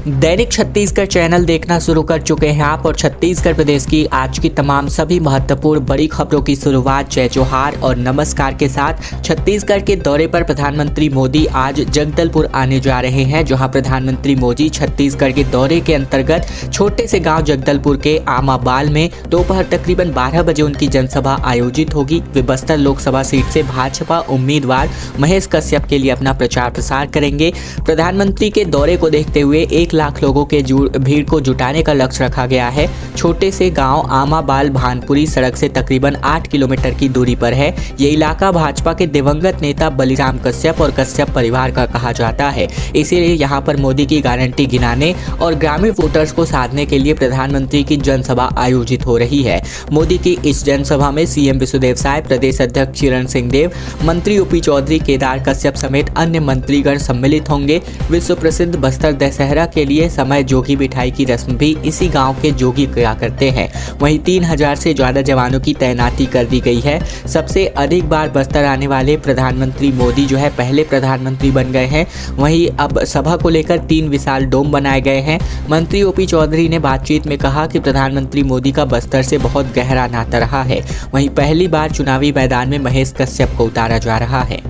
दैनिक Chhattisgarh channel देखना शुरू कर चुके हैं आप और छत्तीसगढ़ प्रदेश की आज की तमाम सभी महत्वपूर्ण बड़ी खबरों की शुरुआत जय जोहार और नमस्कार के साथ। छत्तीसगढ़ के दौरे पर प्रधानमंत्री मोदी आज जगदलपुर आने जा रहे हैं, जहां प्रधानमंत्री मोदी छत्तीसगढ़ के दौरे के अंतर्गत छोटे से गांव जगदलपुर के आमाबाल में दोपहर तकरीबन 12 बजे उनकी जनसभा आयोजित होगी। वे बस्तर लोकसभा सीट से भाजपा उम्मीदवार महेश कश्यप के लिए अपना प्रचार प्रसार करेंगे। प्रधानमंत्री के दौरे को देखते हुए 1 लाख लोगों के भीड़ को जुटाने का लक्ष्य रखा गया है। छोटे से गांव आमाबाल भानपुरी सड़क से तकरीबन 8 किलोमीटर की दूरी पर है। ये इलाका भाजपा के दिवंगत नेता बलिराम कश्यप और कश्यप परिवार का कहा जाता है, इसीलिए यहाँ पर मोदी की गारंटी गिनाने और ग्रामीण वोटर्स को साधने के लिए प्रधानमंत्री की जनसभा आयोजित हो रही है। मोदी की इस जनसभा में सीएम विष्णुदेव साय, प्रदेश अध्यक्ष चिरण सिंहदेव, मंत्री ओपी चौधरी, केदार कश्यप समेत अन्य मंत्रीगण सम्मिलित होंगे। विश्व प्रसिद्ध बस्तर दशहरा के लिए समय जोगी बिठाई की रस्म भी इसी गांव के जोगी किया करते हैं। वहीं 3000 से ज्यादा जवानों की तैनाती कर दी गई है। सबसे अधिक बार बस्तर आने वाले प्रधानमंत्री मोदी जो है पहले प्रधानमंत्री बन गए हैं। वहीं अब सभा को लेकर 3 विशाल डोम बनाए गए हैं। मंत्री ओपी चौधरी ने बातचीत में कहा कि प्रधानमंत्री मोदी का बस्तर से बहुत गहरा नाता रहा है। वहीं पहली बार चुनावी मैदान में महेश कश्यप को उतारा जा रहा है।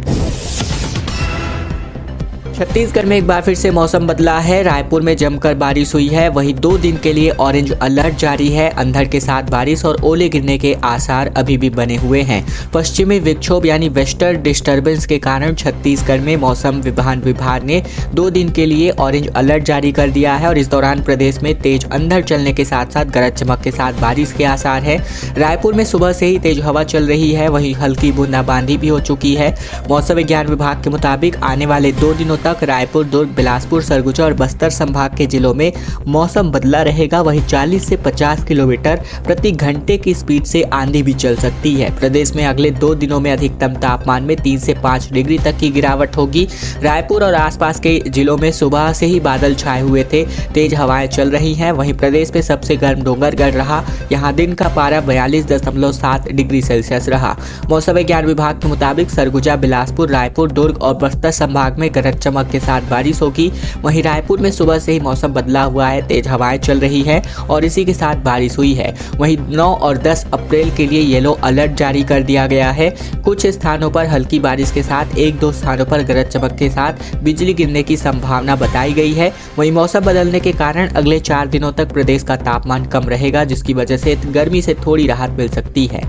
छत्तीसगढ़ में एक बार फिर से मौसम बदला है। रायपुर में जमकर बारिश हुई है। वहीं 2 दिन के लिए ऑरेंज अलर्ट जारी है। अंधड़ के साथ बारिश और ओले गिरने के आसार अभी भी बने हुए हैं। पश्चिमी विक्षोभ यानी वेस्टर्न डिस्टर्बेंस के कारण छत्तीसगढ़ में मौसम विभाग ने 2 दिन के लिए ऑरेंज अलर्ट जारी कर दिया है और इस दौरान प्रदेश में तेज अंधड़ चलने के साथ साथ गरज चमक के साथ बारिश के आसार है। रायपुर में सुबह से ही तेज हवा चल रही है। वहीं हल्की बूंदाबांदी भी हो चुकी है। मौसम विज्ञान विभाग के मुताबिक आने वाले 2 दिनों तक रायपुर, दुर्ग, बिलासपुर, सरगुजा और बस्तर संभाग के जिलों में मौसम बदला रहेगा। वहीं 40 से 50 किलोमीटर प्रति घंटे की स्पीड से आंधी भी चल सकती है। प्रदेश में अगले 2 दिनों में अधिकतम तापमान में 3 से 5 डिग्री तक की गिरावट होगी। रायपुर और आसपास के जिलों में सुबह से ही बादल छाए हुए थे, तेज हवाएं चल रही हैं। वहीं प्रदेश में सबसे गर्म डोंगरगढ़ रहा। यहाँ दिन का पारा 42.7 डिग्री सेल्सियस रहा। मौसम विज्ञान विभाग के मुताबिक सरगुजा, बिलासपुर, रायपुर, दुर्ग और बस्तर संभाग में गरज चमक के साथ बारिश होगी। वहीं रायपुर में सुबह से ही मौसम बदला हुआ है, तेज हवाएं चल रही है और इसी के साथ बारिश हुई है। वहीं 9 और 10 अप्रैल के लिए येलो अलर्ट जारी कर दिया गया है। कुछ स्थानों पर हल्की बारिश के साथ 1-2 स्थानों पर गरज चमक के साथ बिजली गिरने की संभावना बताई गई है। वहीं मौसम बदलने के कारण अगले 4 दिनों तक प्रदेश का तापमान कम रहेगा, जिसकी वजह से गर्मी से थोड़ी राहत मिल सकती है।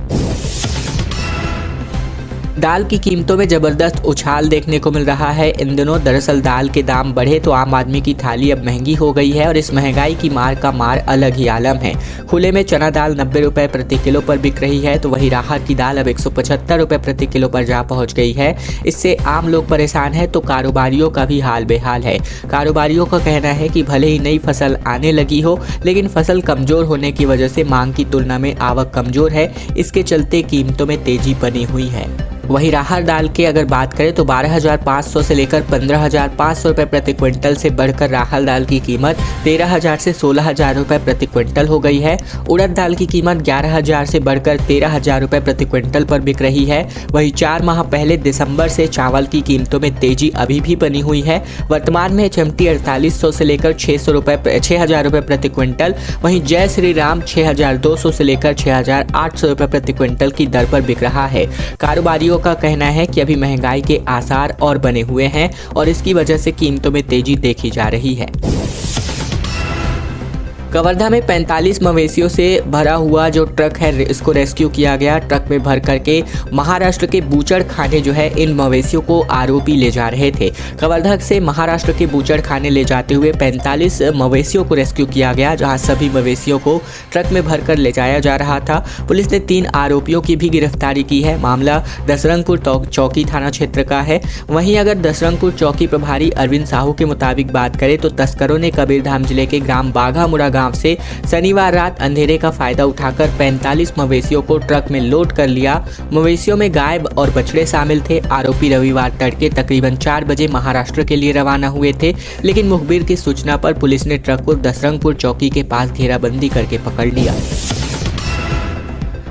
दाल की कीमतों में जबरदस्त उछाल देखने को मिल रहा है इन दिनों। दरअसल दाल के दाम बढ़े तो आम आदमी की थाली अब महंगी हो गई है और इस महंगाई की मार का मार अलग ही आलम है। खुले में चना दाल 90 रुपये प्रति किलो पर बिक रही है, तो वही राहत की दाल अब 175 रुपये प्रति किलो पर जा पहुंच गई है। इससे आम लोग परेशान है तो कारोबारियों का भी हाल बेहाल है। कारोबारियों का कहना है कि भले ही नई फसल आने लगी हो, लेकिन फसल कमजोर होने की वजह से मांग की तुलना में आवक कमजोर है। इसके चलते कीमतों में तेजी बनी हुई है। वहीं राहत दाल की अगर बात करें तो 12,500 से लेकर 15,500 रुपये प्रति क्विंटल से बढ़कर राहत दाल की कीमत 13,000 से 16,000 रुपये प्रति क्विंटल हो गई है। उड़द दाल की कीमत 11,000 से बढ़कर 13,000 रुपये प्रति क्विंटल पर बिक रही है। वहीं 4 माह पहले दिसंबर से चावल की कीमतों में तेजी अभी भी बनी हुई है। वर्तमान में HMT 4800 से लेकर 6,000 रुपये प्रति क्विंटल, वहीं जय श्री राम 6,200 से लेकर 6,800 रुपये प्रति क्विंटल की दर पर बिक रहा है। कारोबारियों का कहना है कि अभी महंगाई के आसार और बने हुए हैं और इसकी वजह से कीमतों में तेजी देखी जा रही है। कवर्धा में 45 मवेशियों से भरा हुआ जो ट्रक है इसको रेस्क्यू किया गया। ट्रक में भर करके महाराष्ट्र के बूचड़ खाने जो है इन मवेशियों को आरोपी ले जा रहे थे। कवर्धा से महाराष्ट्र के बूचड़ खाने ले जाते हुए 45 मवेशियों को रेस्क्यू किया गया, जहां सभी मवेशियों को ट्रक में भरकर ले जाया जा रहा था। पुलिस ने 3 आरोपियों की भी गिरफ्तारी की है। मामला दसरंगपुर चौकी थाना क्षेत्र का है। वहीं अगर दसरंगपुर चौकी प्रभारी अरविंद साहू के मुताबिक बात करें तो तस्करों ने कबीरधाम जिले के ग्राम बाघामुरा गांव से शनिवार रात अंधेरे का फायदा उठाकर 45 मवेशियों को ट्रक में लोड कर लिया। मवेशियों में गाय और बछड़े शामिल थे। आरोपी रविवार तड़के तकरीबन 4 बजे महाराष्ट्र के लिए रवाना हुए थे, लेकिन मुखबिर की सूचना पर पुलिस ने ट्रक को दसरंगपुर चौकी के पास घेराबंदी करके पकड़ लिया।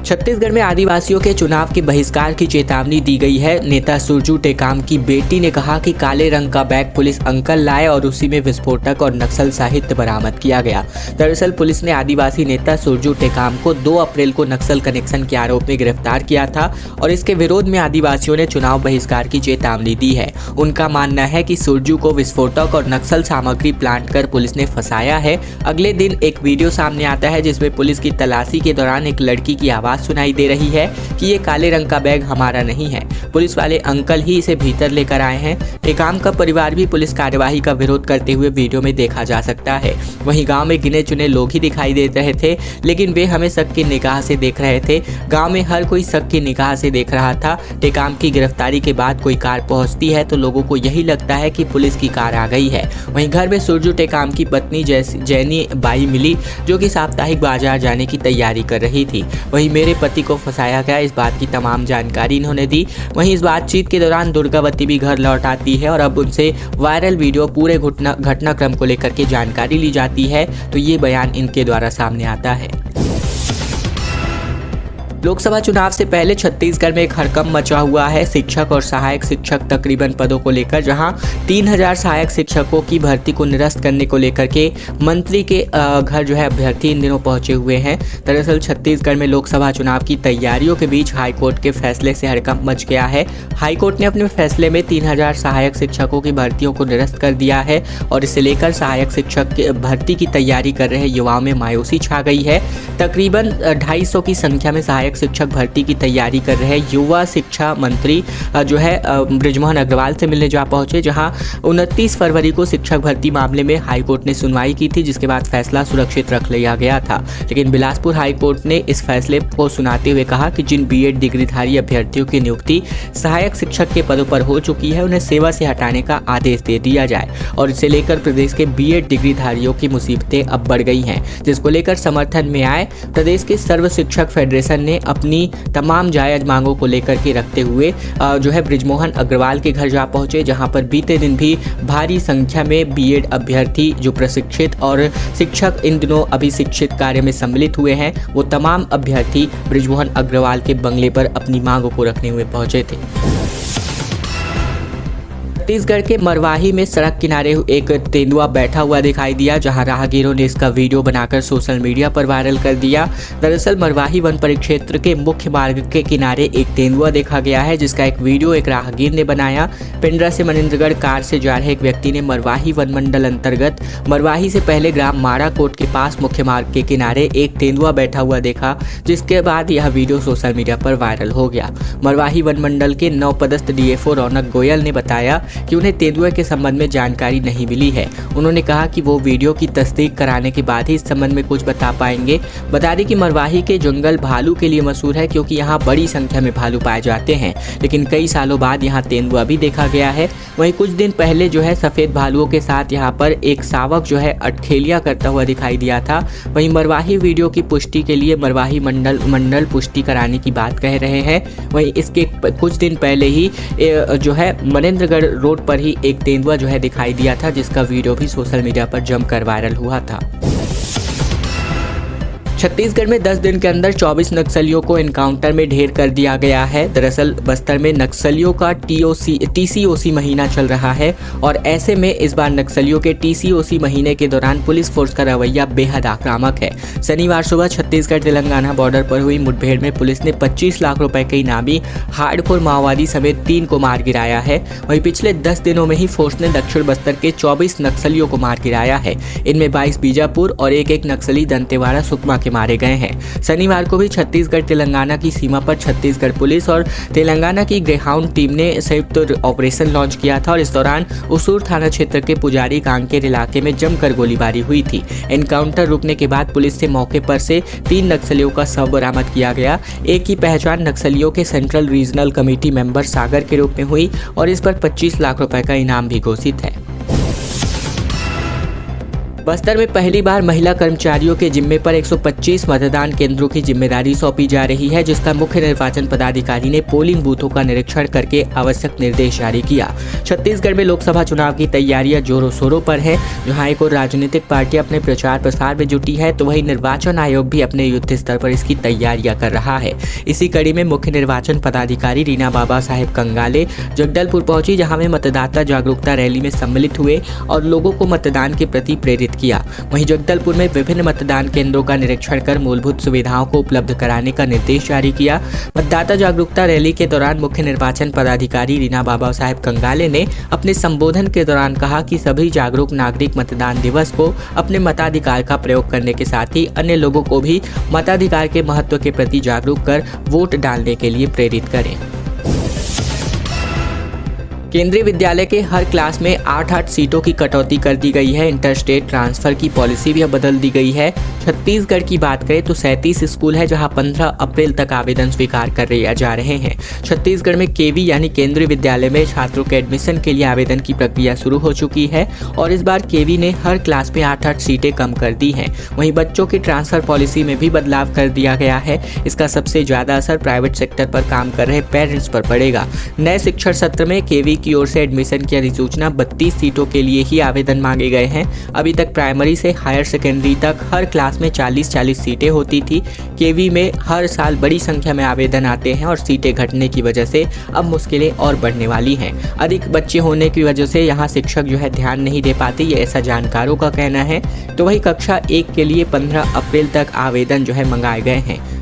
छत्तीसगढ़ में आदिवासियों के चुनाव के बहिष्कार की चेतावनी दी गई है। नेता सुरजू टेकाम की बेटी ने कहा कि काले रंग का बैग पुलिस अंकल लाए और उसी में विस्फोटक और नक्सल साहित्य बरामद किया गया। दरअसल पुलिस ने आदिवासी नेता सुरजू टेकाम को 2 अप्रैल को नक्सल कनेक्शन के आरोप में गिरफ्तार किया था और इसके विरोध में आदिवासियों ने चुनाव बहिष्कार की चेतावनी दी है। उनका मानना है कि सुरजू को विस्फोटक और नक्सल सामग्री प्लांट कर पुलिस ने फंसाया है। अगले दिन एक वीडियो सामने आता है जिसमें पुलिस की तलाशी के दौरान एक लड़की की आवाज सुनाई दे रही है कि ये काले रंग का बैग हमारा नहीं है, पुलिस वाले अंकल ही इसे भीतर लेकर आए हैं। टेकाम का परिवार भी पुलिस कार्यवाही का विरोध करते हुए वीडियो में देखा जा सकता है। वहीं गांव में गिने चुने लोग ही दिखाई दे रहे थे, लेकिन वे हमें शक की निगाह से देख रहे थे। गांव में हर कोई शक की निगाह से देख रहा था। टेकाम की गिरफ्तारी के बाद कोई कार पहुंचती है तो लोगों को यही लगता है कि पुलिस की कार आ गई है। वहीं घर में सुरजू टेकाम की पत्नी जैनी बाई मिली, जो कि साप्ताहिक बाजार जाने की तैयारी कर रही थी। वहीं मेरे पति को फंसाया गया, इस बात की तमाम जानकारी इन्होंने दी। वहीं इस बातचीत के दौरान दुर्गावती भी घर लौट आती है और अब उनसे वायरल वीडियो पूरे घटनाक्रम को लेकर के जानकारी ली जाती है, तो ये बयान इनके द्वारा सामने आता है। लोकसभा चुनाव से पहले छत्तीसगढ़ में एक हड़कंप मचा हुआ है शिक्षक और सहायक शिक्षक तकरीबन पदों को लेकर, जहां 3000 सहायक शिक्षकों की भर्ती को निरस्त करने को लेकर के मंत्री के घर जो है अभ्यर्थी इन दिनों पहुंचे हुए हैं। दरअसल छत्तीसगढ़ में लोकसभा चुनाव की तैयारियों के बीच हाईकोर्ट के फैसले से हड़कंप मच गया है। हाईकोर्ट ने अपने फैसले में 3000 सहायक शिक्षकों की भर्तियों को निरस्त कर दिया है और इसे लेकर सहायक शिक्षक की भर्ती की तैयारी कर रहे युवाओं में मायूसी छा गई है। तकरीबन 250 की संख्या में सहायक शिक्षक भर्ती की तैयारी कर रहे युवा शिक्षा मंत्री जो है बृजमोहन अग्रवाल से मिलने जा पहुंचे, जहां 29 फरवरी को शिक्षक भर्ती मामले में हाईकोर्ट ने सुनवाई की थी, जिसके बाद फैसला सुरक्षित रख लिया गया था। लेकिन बिलासपुर हाईकोर्ट ने इस फैसले को सुनाते हुए कहा कि जिन बीएड डिग्रीधारी अभ्यर्थियों की नियुक्ति सहायक शिक्षक के पदों पर हो चुकी है, उन्हें सेवा से हटाने का आदेश दे दिया जाए और इसे लेकर प्रदेश के बीएड डिग्रीधारियों की मुसीबतें अब बढ़ गई हैं, जिसको लेकर समर्थन में आए प्रदेश के सर्व शिक्षक फेडरेशन ने अपनी तमाम जायज मांगों को लेकर के रखते हुए जो है बृजमोहन अग्रवाल के घर जा पहुंचे, जहां पर बीते दिन भी भारी संख्या में बीएड अभ्यर्थी जो प्रशिक्षित और शिक्षक इन दिनों अभी शिक्षित कार्य में सम्मिलित हुए हैं, वो तमाम अभ्यर्थी बृजमोहन अग्रवाल के बंगले पर अपनी मांगों को रखने हुए पहुंचे थे। छत्तीसगढ़ के मरवाही में सड़क किनारे एक तेंदुआ बैठा हुआ दिखाई दिया, जहां राहगीरों ने इसका वीडियो बनाकर सोशल मीडिया पर वायरल कर दिया। दरअसल मरवाही वन परिक्षेत्र के मुख्य मार्ग के किनारे एक तेंदुआ देखा गया है, जिसका एक वीडियो एक राहगीर ने बनाया। पिंडरा से मनिंद्रगढ़ कार से जा रहे एक व्यक्ति ने मरवाही वन मंडल अंतर्गत मरवाही से पहले ग्राम माड़ाकोट के पास मुख्य मार्ग के किनारे एक तेंदुआ बैठा हुआ देखा, जिसके बाद यह वीडियो सोशल मीडिया पर वायरल हो गया। मरवाही वन मंडल के नवपदस्थ डीएफओ रौनक गोयल ने बताया कि उन्हें तेंदुए के संबंध में जानकारी नहीं मिली है। उन्होंने कहा कि वो वीडियो की तस्दीक कराने के बाद ही इस संबंध में कुछ बता पाएंगे। बता दें कि मरवाही के जंगल भालू के लिए मशहूर है, क्योंकि यहाँ बड़ी संख्या में भालू पाए जाते हैं, लेकिन कई सालों बाद यहाँ तेंदुआ भी देखा गया है। वहीं कुछ दिन पहले जो है सफ़ेद भालुओं के साथ यहाँ पर एक सावक जो है अटखेलियाँ करता हुआ दिखाई दिया था। वहीं मरवाही वीडियो की पुष्टि के लिए मरवाही मंडल पुष्टि कराने की बात कह रहे हैं। वहीं इसके कुछ दिन पहले ही जो है मनिंद्रगढ़ रोड पर ही एक तेंदुआ जो है दिखाई दिया था, जिसका वीडियो भी सोशल मीडिया पर जमकर वायरल हुआ था। छत्तीसगढ़ में 10 दिन के अंदर 24 नक्सलियों को एनकाउंटर में ढेर कर दिया गया है। दरअसल बस्तर में नक्सलियों का टीसीओसी महीना चल रहा है और ऐसे में इस बार नक्सलियों के टीसीओसी महीने के दौरान पुलिस फोर्स का रवैया बेहद आक्रामक है। शनिवार सुबह छत्तीसगढ़ तेलंगाना बॉर्डर पर हुई मुठभेड़ में पुलिस ने 25 लाख रुपए के इनामी हार्डकोर माओवादी समेत 3 को मार गिराया है। वहीं पिछले 10 दिनों में ही फोर्स ने दक्षिण बस्तर के 24 नक्सलियों को मार गिराया है। इनमें 22 बीजापुर और एक नक्सली दंतेवाड़ा सुकमा के मारे गए हैं। शनिवार को भी छत्तीसगढ़ तेलंगाना की सीमा पर छत्तीसगढ़ पुलिस और तेलंगाना की ग्रेहाउंड टीम ने संयुक्त ऑपरेशन लॉन्च किया था और इस दौरान उसूर थाना क्षेत्र के पुजारी कांकेर इलाके में जमकर गोलीबारी हुई थी। एनकाउंटर रुकने के बाद पुलिस से मौके पर से 3 नक्सलियों का शव बरामद किया गया। एक की पहचान नक्सलियों के सेंट्रल रीजनल कमेटी मेंबर सागर के रूप में हुई और इस पर 25 लाख रुपए का इनाम भी घोषित है। बस्तर में पहली बार महिला कर्मचारियों के जिम्मे पर 125 मतदान केंद्रों की जिम्मेदारी सौंपी जा रही है, जिसका मुख्य निर्वाचन पदाधिकारी ने पोलिंग बूथों का निरीक्षण करके आवश्यक निर्देश जारी किया। छत्तीसगढ़ में लोकसभा चुनाव की तैयारियां जोरों शोरों पर है। जहां एक और राजनीतिक पार्टी अपने प्रचार प्रसार में जुटी है, तो वहीं निर्वाचन आयोग भी अपने युद्ध स्तर पर इसकी तैयारियां कर रहा है। इसी कड़ी में मुख्य निर्वाचन पदाधिकारी रीना बाबा साहेब कंगाले जगदलपुर पहुंची, जहां वे मतदाता जागरूकता रैली में सम्मिलित हुए और लोगों को मतदान के प्रति प्रेरित किया। वहीं जगदलपुर में विभिन्न मतदान केंद्रों का निरीक्षण कर मूलभूत सुविधाओं को उपलब्ध कराने का निर्देश जारी किया। मतदाता जागरूकता रैली के दौरान मुख्य निर्वाचन पदाधिकारी रीना बाबा साहेब कंगाले ने अपने संबोधन के दौरान कहा कि सभी जागरूक नागरिक मतदान दिवस को अपने मताधिकार का प्रयोग करने के साथ ही अन्य लोगों को भी मताधिकार के महत्व के प्रति जागरूक कर वोट डालने के लिए प्रेरित करें। केंद्रीय विद्यालय के हर क्लास में 8-8 सीटों की कटौती कर दी गई है। इंटर स्टेट ट्रांसफर की पॉलिसी भी अब बदल दी गई है। छत्तीसगढ़ की बात करें तो 37 स्कूल है, जहां 15 अप्रैल तक आवेदन स्वीकार कर जा रहे हैं। छत्तीसगढ़ में केवी यानी केंद्रीय विद्यालय में छात्रों के एडमिशन के लिए आवेदन की प्रक्रिया शुरू हो चुकी है और इस बार केवी ने हर क्लास में 8-8 सीटें कम कर दी हैं। वहीं बच्चों की ट्रांसफर पॉलिसी में भी बदलाव कर दिया गया है। इसका सबसे ज्यादा असर प्राइवेट सेक्टर पर काम कर रहे पेरेंट्स पर पड़ेगा। नए शिक्षण सत्र में केवी की ओर से एडमिशन की अधिसूचना 32 सीटों के लिए ही आवेदन मांगे गए हैं। अभी तक प्राइमरी से हायर सेकेंडरी तक हर क्लास में 40-40 सीटें होती थी। केवी में हर साल बड़ी संख्या में आवेदन आते हैं और सीटें घटने की वजह से अब मुश्किलें और बढ़ने वाली हैं। अधिक बच्चे होने की वजह से यहाँ शिक्षक ध्यान नहीं दे पाते, ये ऐसा जानकारों का कहना है। तो वही कक्षा 1 के लिए 15 अप्रैल तक आवेदन मंगाए गए हैं।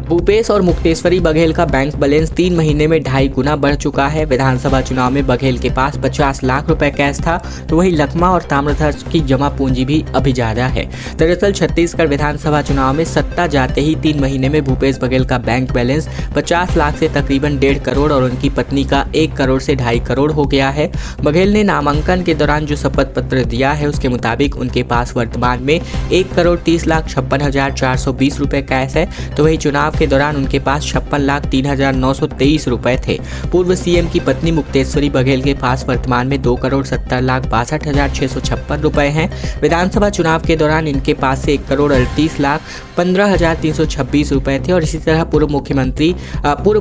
भूपेश और मुक्तेश्वरी बघेल का बैंक बैलेंस 3 महीने में 2.5 गुना बढ़ चुका है। विधानसभा चुनाव में बघेल के पास 50 लाख रुपए कैश था, तो वहीं लखमा और ताम्रध्वज की जमा पूंजी भी अभी ज्यादा है। दरअसल छत्तीसगढ़ विधानसभा चुनाव में सत्ता जाते ही 3 महीने में भूपेश बघेल का बैंक बैलेंस 50 लाख से तकरीबन 1.5 करोड़ और उनकी पत्नी का 1 करोड़ से 2.5 करोड़ हो गया है। बघेल ने नामांकन के दौरान जो शपथ पत्र दिया है उसके मुताबिक उनके पास वर्तमान में 1,30,56,420 रुपए कैश है, तो वही चुनाव के दौरान उनके पास 56,03,923 रुपए थे। पूर्व सीएम की पत्नी मुक्तेश्वरी बघेल के पास वर्तमान में 2,70,62,656 रुपए हैं। विधानसभा चुनाव के दौरान इनके पास से 1,38,15,326 रुपए थे और इसी तरह पूर्व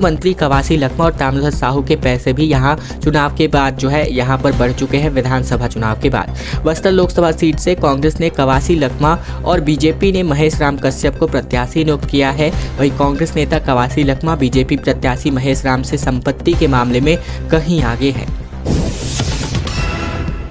मंत्री कवासी लखमा और ताम्रध्वज साहू के पैसे भी यहाँ चुनाव के बाद यहाँ पर बढ़ चुके हैं। विधानसभा चुनाव के बाद बस्तर लोकसभा सीट से कांग्रेस ने कवासी लखमा और बीजेपी ने महेश राम कश्यप को प्रत्याशी नियुक्त किया है। वहीं कांग्रेस नेता कवासी लखमा बीजेपी प्रत्याशी महेश राम से संपत्ति के मामले में कहीं आगे है।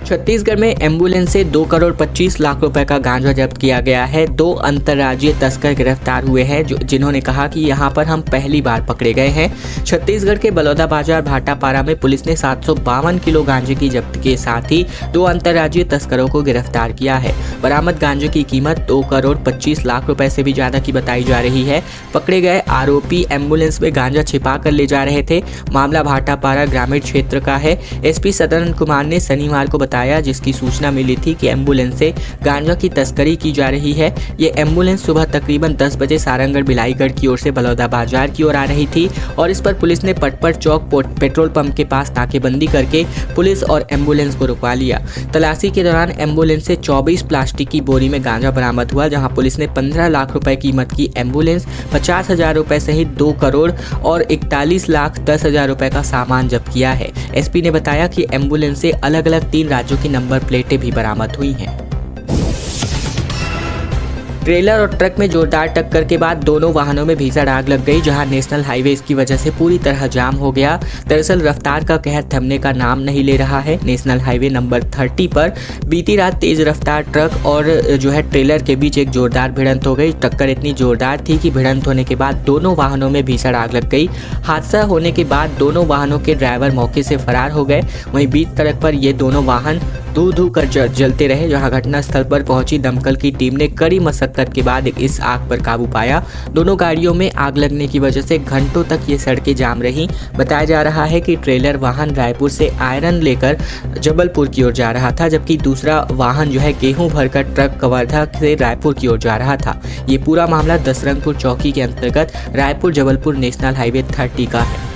छत्तीसगढ़ में एम्बुलेंस से 2,25,00,000 रुपए का गांजा जब्त किया गया है। 2 अंतर्राज्यीय तस्कर गिरफ्तार हुए हैं जिन्होंने कहा कि यहां पर हम पहली बार पकड़े गए हैं। छत्तीसगढ़ के बलौदाबाजार भाटापारा में पुलिस ने 752 किलो गांजे की जब्त के साथ ही 2 अंतर्राज्यीय तस्करों को गिरफ्तार किया है। बरामद गांजे की कीमत 2,25,00,000 रुपए से भी ज्यादा की बताई जा रही है। पकड़े गए आरोपी एम्बुलेंस में गांजा छिपा कर ले जा रहे थे। मामला भाटापारा ग्रामीण क्षेत्र का है। एसपी सदानंद कुमार ने शनिवार को बताया, जिसकी सूचना मिली थी कि एम्बुलेंस से गांजा की तस्करी की जा रही है। ये एम्बुलेंस सुबह तकरीबन 10 बजे सारंगढ़ बिलाईगढ़ की ओर से बलौदाबाजार की ओर आ रही थी और इस पर पुलिस ने पटपट चौक पेट्रोल पंप के पास नाकेबंदी करके पुलिस और एम्बुलेंस को रुकवा लिया। तलाशी के दौरान एम्बुलेंस से 24 प्लास्टिक की बोरी में गांजा बरामद हुआ, जहां पुलिस ने 15 लाख रुपए कीमत की एम्बुलेंस, 50,000 रुपए सहित 2 करोड़ और 41,10,000 रुपए का सामान जब्त किया है। एसपी ने बताया कि एम्बुलेंस से अलग अलग 3 राज्यों की नंबर प्लेटें भी बरामद हुई हैं। ट्रेलर और ट्रक में जोरदार टक्कर के बाद दोनों वाहनों में भीषण आग लग गई, जहां नेशनल हाईवे इसकी वजह से पूरी तरह जाम हो गया। दरअसल रफ्तार का कहर थमने का नाम नहीं ले रहा है। नेशनल हाईवे नंबर 30 पर बीती रात तेज रफ्तार ट्रक और ट्रेलर के बीच एक जोरदार भिड़ंत हो गई। टक्कर इतनी जोरदार थी कि भिड़ंत होने के बाद दोनों वाहनों में भीषण आग लग गई। हादसा होने के बाद दोनों वाहनों के ड्राइवर मौके से फरार हो गए। वहीं बीच सड़क पर ये दोनों वाहन धू कर जलते रहे, जहां घटनास्थल पर पहुंची दमकल की टीम ने कड़ी मशक्कत के बाद इस आग पर काबू पाया। दोनों गाड़ियों में आग लगने की वजह से घंटों तक ये सड़कें जाम रहीं। बताया जा रहा है कि ट्रेलर वाहन रायपुर से आयरन लेकर जबलपुर की ओर जा रहा था, जबकि दूसरा वाहन गेहूं भरकर ट्रक कवर्धा से रायपुर की ओर जा रहा था। ये पूरा मामला दसरंगपुर चौकी के अंतर्गत रायपुर जबलपुर नेशनल हाईवे 30 का है।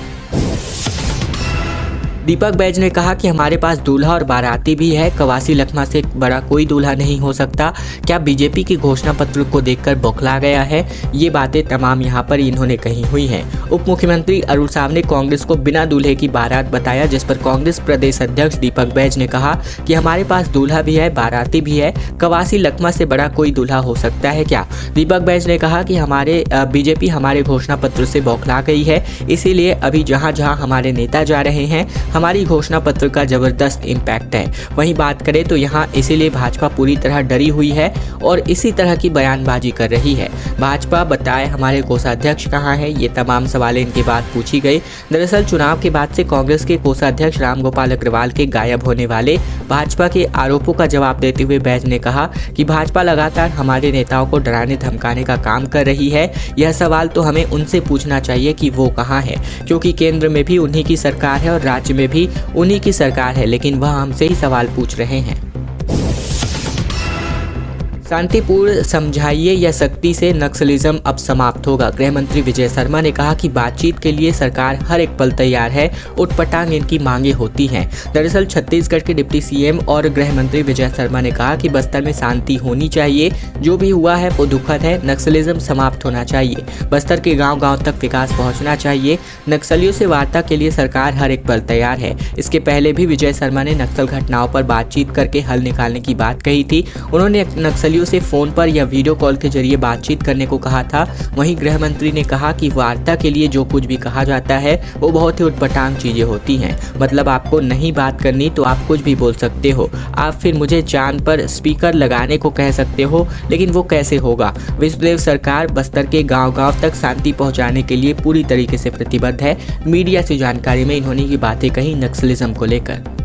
दीपक बैज ने कहा कि हमारे पास दूल्हा और बाराती भी है, कवासी लखमा से बड़ा कोई दूल्हा नहीं हो सकता। क्या बीजेपी की घोषणा पत्र को देखकर बौखला गया है? ये बातें तमाम यहाँ पर इन्होंने कही हुई हैं। उप मुख्यमंत्री अरुण साव ने कांग्रेस को बिना दूल्हे की बारात बताया, जिस पर कांग्रेस प्रदेश अध्यक्ष दीपक बैज ने कहा कि हमारे पास दूल्हा भी है, बाराती भी है, कवासी लखमा से बड़ा कोई दूल्हा हो सकता है क्या? दीपक बैज ने कहा कि हमारे बीजेपी हमारे घोषणा पत्र से बौखला गई है, इसीलिए अभी जहाँ जहाँ हमारे नेता जा रहे हैं हमारी घोषणा पत्र का जबरदस्त इम्पैक्ट है। वहीं बात करें तो यहाँ इसीलिए भाजपा पूरी तरह डरी हुई है और इसी तरह की बयानबाजी कर रही है। भाजपा बताए हमारे कोषाध्यक्ष कहाँ है, ये तमाम सवाल इनके बाद पूछी गई। दरअसल चुनाव के बाद से कांग्रेस के कोषाध्यक्ष रामगोपाल अग्रवाल के गायब होने वाले भाजपा के आरोपों का जवाब देते हुए बैज ने कहा कि भाजपा लगातार हमारे नेताओं को डराने धमकाने का काम कर रही है। यह सवाल तो हमें उनसे पूछना चाहिए कि वो कहाँ है, क्योंकि केंद्र में भी उन्हीं की सरकार है और राज्य में भी उन्हीं की सरकार है, लेकिन वह हमसे ही सवाल पूछ रहे हैं। शांतिपूर्ण समझाइए या सख्ती से नक्सलिज्म अब समाप्त होगा। गृह मंत्री विजय शर्मा ने कहा कि बातचीत के लिए सरकार हर एक पल तैयार है, उटपटांग इनकी मांगे होती हैं। दरअसल छत्तीसगढ़ के डिप्टी सीएम और गृह मंत्री विजय शर्मा ने कहा कि बस्तर में शांति होनी चाहिए, जो भी हुआ है वो दुखद है, नक्सलिज्म समाप्त होना चाहिए, बस्तर के गाँव-गाँव तक विकास पहुँचना चाहिए, नक्सलियों से वार्ता के लिए सरकार हर एक पल तैयार है। इसके पहले भी विजय शर्मा ने नक्सल घटनाओं पर बातचीत करके हल निकालने की बात कही थी। उन्होंने नक्सलियों से फोन पर या वीडियो कॉल के जरिए बातचीत करने को कहा था। वहीं गृह मंत्री ने कहा कि वार्ता के लिए जो कुछ भी कहा जाता है वो बहुत ही उटपटांग चीजें होती हैं। मतलब आपको नहीं बात करनी तो आप कुछ भी बोल सकते हो, आप फिर मुझे चांद पर स्पीकर लगाने को कह सकते हो, लेकिन वो कैसे होगा? विष्णुदेव सरकार बस्तर के गांव-गांव तक शांति पहुंचाने के लिए पूरी तरीके से प्रतिबद्ध है। मीडिया से जानकारी में इन्होंने ये बातें कही नक्सलिज्म को लेकर।